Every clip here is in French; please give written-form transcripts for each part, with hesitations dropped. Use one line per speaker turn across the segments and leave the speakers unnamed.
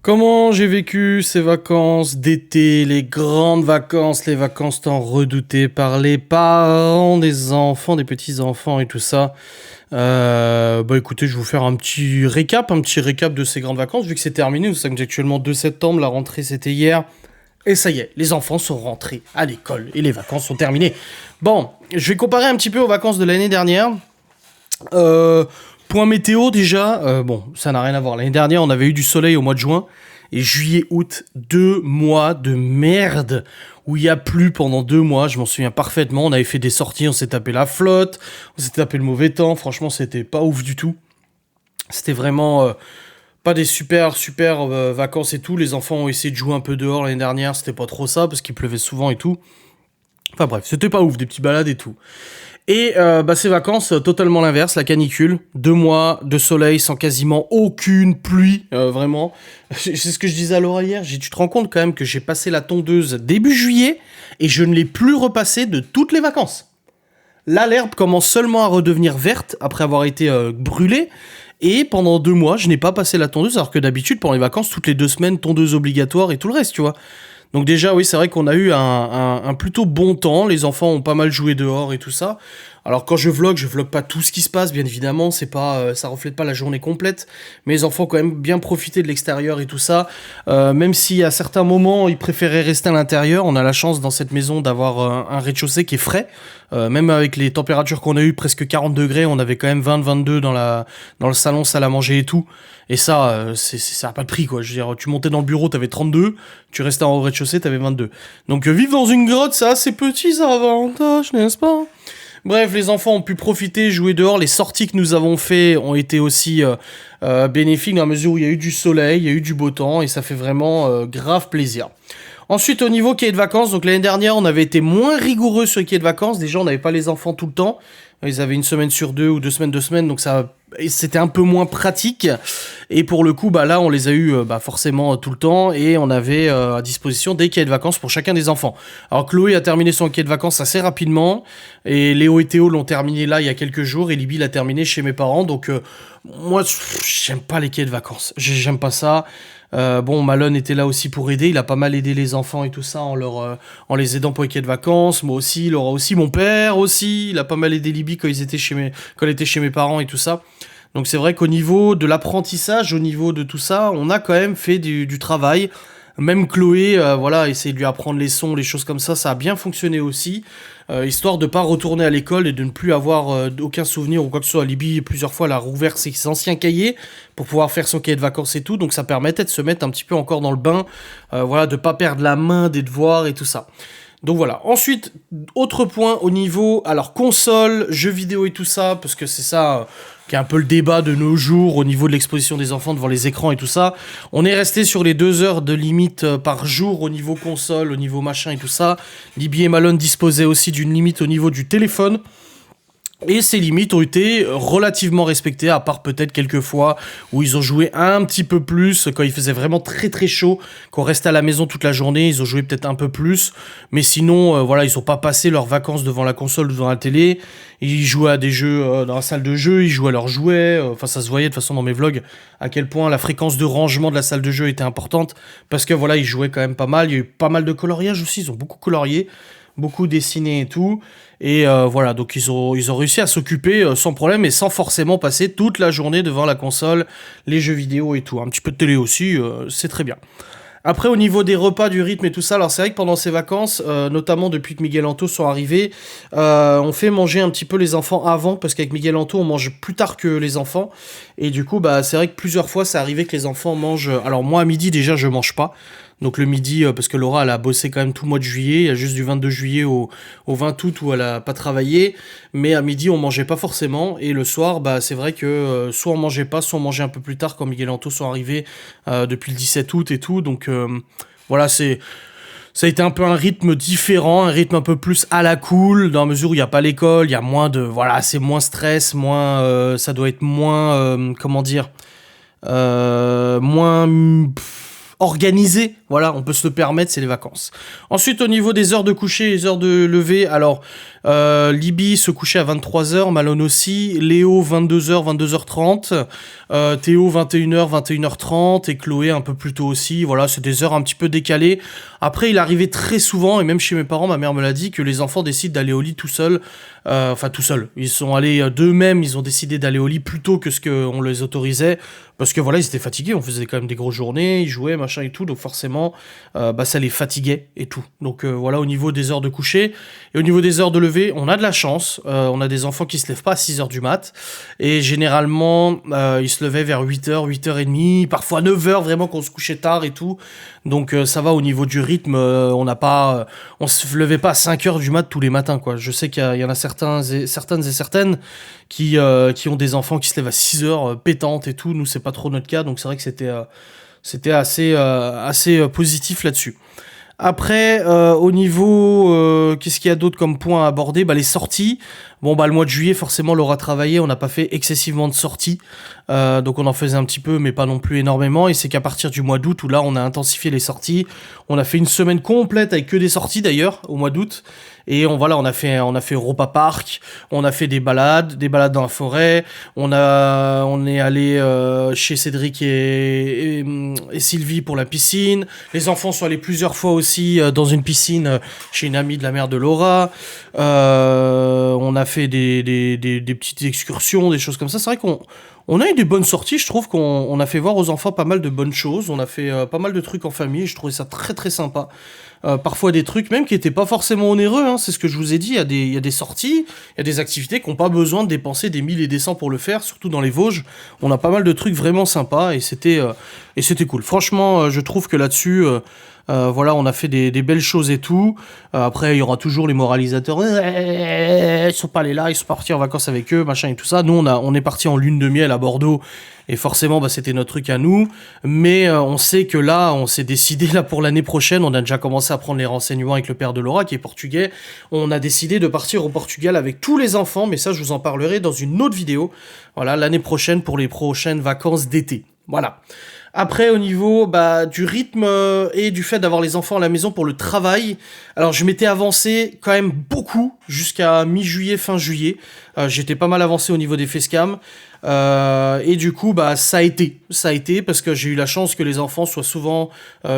Comment j'ai vécu ces vacances d'été, les grandes vacances, les vacances tant redoutées par les parents des enfants, des petits-enfants et tout ça. Bah écoutez, je vais vous faire un petit récap de ces grandes vacances, vu que c'est terminé. Vous savez que j'ai actuellement 2 septembre, la rentrée c'était hier. Et ça y est, les enfants sont rentrés à l'école et les vacances sont terminées. Bon, je vais comparer un petit peu aux vacances de l'année dernière. Euh, Point météo déjà, bon, ça n'a rien à voir. L'année dernière, on avait eu du soleil au mois de juin. Et juillet, août, 2 mois de merde où il y a plu pendant 2 mois. Je m'en souviens parfaitement. On avait fait des sorties, on s'est tapé la flotte, on s'est tapé le mauvais temps. Franchement, c'était pas ouf du tout. C'était vraiment pas des super vacances et tout. Les enfants ont essayé de jouer un peu dehors l'année dernière. C'était pas trop ça parce qu'il pleuvait souvent et tout. Enfin bref, c'était pas ouf, des petits balades et tout. Et bah, ces vacances, totalement l'inverse, la canicule. 2 mois de soleil sans quasiment aucune pluie, vraiment. C'est ce que je disais à Laura hier. Tu te rends compte quand même que j'ai passé la tondeuse début juillet et je ne l'ai plus repassée de toutes les vacances. Là, l'herbe commence seulement à redevenir verte après avoir été brûlée. Et pendant 2 mois, je n'ai pas passé la tondeuse, alors que d'habitude, pendant les vacances, toutes les 2 semaines, tondeuse obligatoire et tout le reste, tu vois. Donc déjà, oui, c'est vrai qu'on a eu un plutôt bon temps. Les enfants ont pas mal joué dehors et tout ça. Alors quand je vlog pas tout ce qui se passe, bien évidemment. C'est pas, ça reflète pas la journée complète. Mais les enfants ont quand même bien profité de l'extérieur et tout ça. Même si à certains moments, ils préféraient rester à l'intérieur. On a la chance dans cette maison d'avoir un rez-de-chaussée qui est frais. Même avec les températures qu'on a eues, presque 40 degrés, on avait quand même 20-22 dans le salon, salle à manger et tout. Et ça, ça a pas de prix, quoi. Je veux dire, tu montais dans le bureau, t'avais 32, tu restais en rez-de-chaussée, t'avais 22. Donc vivre dans une grotte, ça a ses petits avantages, n'est-ce pas? Bref, les enfants ont pu profiter, jouer dehors. Les sorties que nous avons fait ont été aussi bénéfiques dans la mesure où il y a eu du soleil, il y a eu du beau temps et ça fait vraiment grave plaisir. Ensuite, au niveau cahier de vacances, donc l'année dernière, on avait été moins rigoureux sur les cahiers de vacances. Déjà, on n'avait pas les enfants tout le temps. Ils avaient une semaine sur deux ou 2 semaines, donc ça, c'était un peu moins pratique. Et pour le coup, bah là, on les a eu forcément tout le temps et on avait à disposition des cahiers de vacances pour chacun des enfants. Alors Chloé a terminé son cahier de vacances assez rapidement et Léo et Théo l'ont terminé là il y a quelques jours et Libby l'a terminé chez mes parents. Donc moi, j'aime pas les cahiers de vacances. J'aime pas ça. Bon, Malone était là aussi pour aider. Il a pas mal aidé les enfants et tout ça en les aidant pour les cahiers de vacances. Moi aussi, Laura aussi, mon père aussi. Il a pas mal aidé Libby quand quand elle était chez mes parents et tout ça. Donc c'est vrai qu'au niveau de l'apprentissage, au niveau de tout ça, on a quand même fait du travail. Même Chloé, voilà, essayer de lui apprendre les sons, les choses comme ça a bien fonctionné aussi. Histoire de pas retourner à l'école et de ne plus avoir aucun souvenir ou quoi que ce soit. Libby, plusieurs fois, elle a rouvert ses anciens cahiers pour pouvoir faire son cahier de vacances et tout. Donc ça permettait de se mettre un petit peu encore dans le bain, voilà, de pas perdre la main des devoirs et tout ça. Donc voilà. Ensuite, autre point au niveau, alors console, jeux vidéo et tout ça, parce que c'est ça qui est un peu le débat de nos jours au niveau de l'exposition des enfants devant les écrans et tout ça. On est resté sur les 2 heures de limite par jour au niveau console, au niveau machin et tout ça. Libby et Malone disposaient aussi d'une limite au niveau du téléphone. Et ces limites ont été relativement respectées, à part peut-être quelques fois où ils ont joué un petit peu plus, quand il faisait vraiment très très chaud, qu'on restait à la maison toute la journée, ils ont joué peut-être un peu plus, mais sinon, voilà, ils ont pas passé leurs vacances devant la console ou devant la télé, ils jouaient à des jeux dans la salle de jeu, ils jouaient à leurs jouets, enfin ça se voyait de toute façon dans mes vlogs, à quel point la fréquence de rangement de la salle de jeu était importante, parce que voilà, ils jouaient quand même pas mal, il y a eu pas mal de coloriage aussi, ils ont beaucoup colorié, beaucoup dessiné et tout. Et voilà, donc ils ont réussi à s'occuper sans problème et sans forcément passer toute la journée devant la console, les jeux vidéo et tout. Un petit peu de télé aussi, c'est très bien. Après, au niveau des repas, du rythme et tout ça, alors c'est vrai que pendant ces vacances, notamment depuis que Miguel Anto sont arrivés, on fait manger un petit peu les enfants avant, parce qu'avec Miguel Anto, on mange plus tard que les enfants. Et du coup, bah, c'est vrai que plusieurs fois, c'est arrivé que les enfants mangent... Alors moi, à midi, déjà, je mange pas. Donc le midi, parce que Laura, elle a bossé quand même tout le mois de juillet, il y a juste du 22 juillet au 20 août où elle a pas travaillé, mais à midi on mangeait pas forcément, et le soir, bah c'est vrai que soit on mangeait pas, soit on mangeait un peu plus tard quand Miguel Anto sont arrivés depuis le 17 août et tout, donc voilà, ça a été un peu un rythme différent, un rythme un peu plus à la cool, dans la mesure où il n'y a pas l'école, il y a moins de... Voilà, c'est moins stress, ça doit être moins... comment dire moins... organisé, voilà, on peut se le permettre, c'est les vacances. Ensuite, au niveau des heures de coucher, les heures de lever, alors Libby se couchait à 23h, Malone aussi, Léo 22h, 22h30, Théo 21h, 21h30 et Chloé un peu plus tôt aussi, voilà, c'est des heures un petit peu décalées. Après, il arrivait très souvent, et même chez mes parents, ma mère me l'a dit, que les enfants décident d'aller au lit tout seuls, enfin tout seuls, ils sont allés d'eux-mêmes, ils ont décidé d'aller au lit plus tôt que ce qu'on les autorisait, parce que voilà, ils étaient fatigués, on faisait quand même des grosses journées, ils jouaient, machin et tout, donc forcément, ça les fatiguait et tout. Donc voilà, au niveau des heures de coucher, et au niveau des heures de lever, on a de la chance, on a des enfants qui se lèvent pas à 6h du mat, et généralement, ils se levaient vers 8h, 8h30, parfois 9h, vraiment qu'on se couchait tard et tout, donc ça va au niveau du rythme, on se levait pas à 5h du mat tous les matins, quoi. Je sais qu'il y en a certaines qui ont des enfants qui se lèvent à 6h pétantes et tout, nous c'est pas trop notre cas, donc c'est vrai que c'était assez positif là-dessus. Après, au niveau, qu'est-ce qu'il y a d'autre comme point à aborder? Les sorties. Bon, le mois de juillet, forcément, Laura travaillait, on n'a pas fait excessivement de sorties. Donc on en faisait un petit peu, mais pas non plus énormément. Et c'est qu'à partir du mois d'août, où là, on a intensifié les sorties. On a fait une semaine complète avec que des sorties, d'ailleurs, au mois d'août. Et on a fait Europa Park, on a fait des balades dans la forêt, on est allé chez Cédric et Sylvie pour la piscine. Les enfants sont allés plusieurs fois aussi dans une piscine chez une amie de la mère de Laura. On a fait des petites excursions, des choses comme ça. C'est vrai qu'on a eu des bonnes sorties, je trouve qu'on a fait voir aux enfants pas mal de bonnes choses, on a fait pas mal de trucs en famille, je trouvais ça très très sympa. Parfois des trucs même qui étaient pas forcément onéreux, hein, c'est ce que je vous ai dit, il y a des sorties, il y a des activités qui n'ont pas besoin de dépenser des 1000 et des 100 pour le faire, surtout dans les Vosges, on a pas mal de trucs vraiment sympas et c'était cool. Franchement, je trouve que là-dessus... voilà, on a fait des belles choses et tout. Après, il y aura toujours les moralisateurs. Ils sont pas allés là, ils sont partis en vacances avec eux, machin et tout ça. Nous, on est parti en lune de miel à Bordeaux. Et forcément, c'était notre truc à nous. Mais on sait que là, on s'est décidé, là, pour l'année prochaine, on a déjà commencé à prendre les renseignements avec le père de Laura, qui est portugais. On a décidé de partir au Portugal avec tous les enfants. Mais ça, je vous en parlerai dans une autre vidéo. Voilà, l'année prochaine pour les prochaines vacances d'été. Voilà. Après, au niveau du rythme et du fait d'avoir les enfants à la maison pour le travail, alors je m'étais avancé quand même beaucoup jusqu'à mi-juillet, fin juillet. J'étais pas mal avancé au niveau des facecam. Et du coup, ça a été parce que j'ai eu la chance que les enfants soient souvent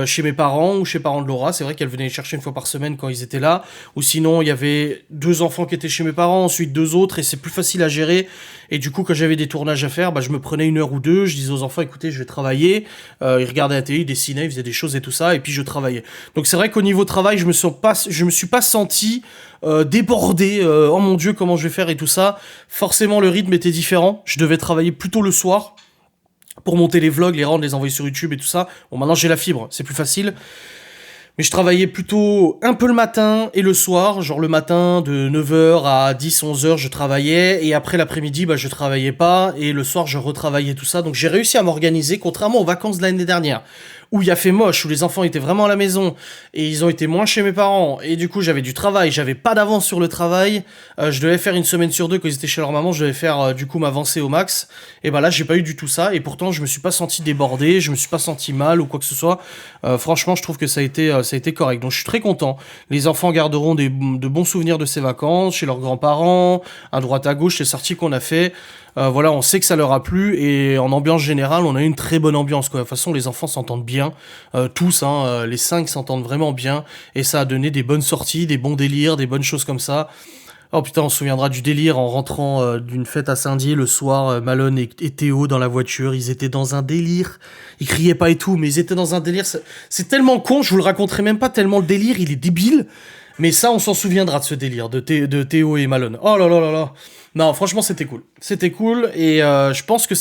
chez mes parents ou chez les parents de Laura. C'est vrai qu'elle venait les chercher une fois par semaine quand ils étaient là. Ou sinon, il y avait 2 enfants qui étaient chez mes parents, ensuite 2 autres, et c'est plus facile à gérer. Et du coup, quand j'avais des tournages à faire, je me prenais 1 heure ou 2, je disais aux enfants, écoutez, je vais travailler. Ils regardaient la télé, ils dessinaient, ils faisaient des choses et tout ça, et puis je travaillais. Donc c'est vrai qu'au niveau travail, je me suis pas senti débordé, oh mon dieu, comment je vais faire et tout ça. Forcément, le rythme était différent. Je devais travailler plutôt le soir pour monter les vlogs, les rendre, les envoyer sur YouTube et tout ça. Bon, maintenant j'ai la fibre, c'est plus facile. Mais je travaillais plutôt un peu le matin et le soir, genre le matin de 9h à 10, 11h je travaillais, et après l'après-midi je travaillais pas, et le soir je retravaillais tout ça, donc j'ai réussi à m'organiser, contrairement aux vacances de l'année dernière, où il a fait moche, où les enfants étaient vraiment à la maison, et ils ont été moins chez mes parents, et du coup j'avais du travail, j'avais pas d'avance sur le travail, je devais faire une semaine sur 2 quand ils étaient chez leur maman, je devais faire du coup m'avancer au max, et là j'ai pas eu du tout ça, et pourtant je me suis pas senti débordé, je me suis pas senti mal ou quoi que ce soit, franchement je trouve que ça a été correct, donc je suis très content. Les enfants garderont de bons souvenirs de ces vacances, chez leurs grands-parents, à droite à gauche, les sorties qu'on a fait. Voilà, on sait que ça leur a plu, et en ambiance générale, on a eu une très bonne ambiance, quoi. De toute façon, les enfants s'entendent bien, tous, les 5 s'entendent vraiment bien, et ça a donné des bonnes sorties, des bons délires, des bonnes choses comme ça. Oh putain, on se souviendra du délire en rentrant d'une fête à Saint-Dié le soir, Malone et Théo dans la voiture, ils étaient dans un délire. Ils criaient pas et tout, mais ils étaient dans un délire. C'est tellement con, je vous le raconterai même pas tellement le délire, il est débile. Mais ça, on s'en souviendra de ce délire de Théo et Malone. Oh là là là là. Non, franchement, c'était cool. C'était cool, et je pense que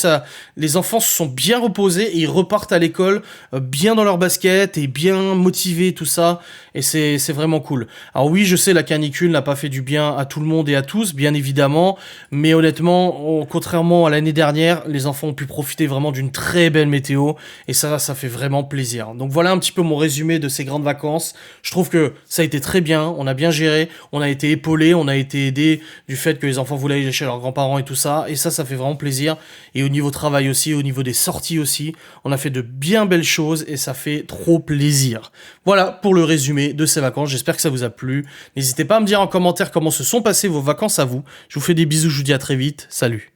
les enfants se sont bien reposés, et ils repartent à l'école bien dans leur basket et bien motivés, tout ça, et c'est vraiment cool. Alors oui, je sais, la canicule n'a pas fait du bien à tout le monde et à tous, bien évidemment, mais honnêtement, contrairement à l'année dernière, les enfants ont pu profiter vraiment d'une très belle météo, et ça fait vraiment plaisir. Donc voilà un petit peu mon résumé de ces grandes vacances. Je trouve que ça a été très bien, on a bien géré, on a été épaulés, on a été aidés du fait que les enfants voulaient aller aller chez leurs grands-parents et tout ça. Et ça fait vraiment plaisir. Et au niveau travail aussi, au niveau des sorties aussi, on a fait de bien belles choses et ça fait trop plaisir. Voilà pour le résumé de ces vacances. J'espère que ça vous a plu. N'hésitez pas à me dire en commentaire comment se sont passées vos vacances à vous. Je vous fais des bisous, je vous dis à très vite. Salut.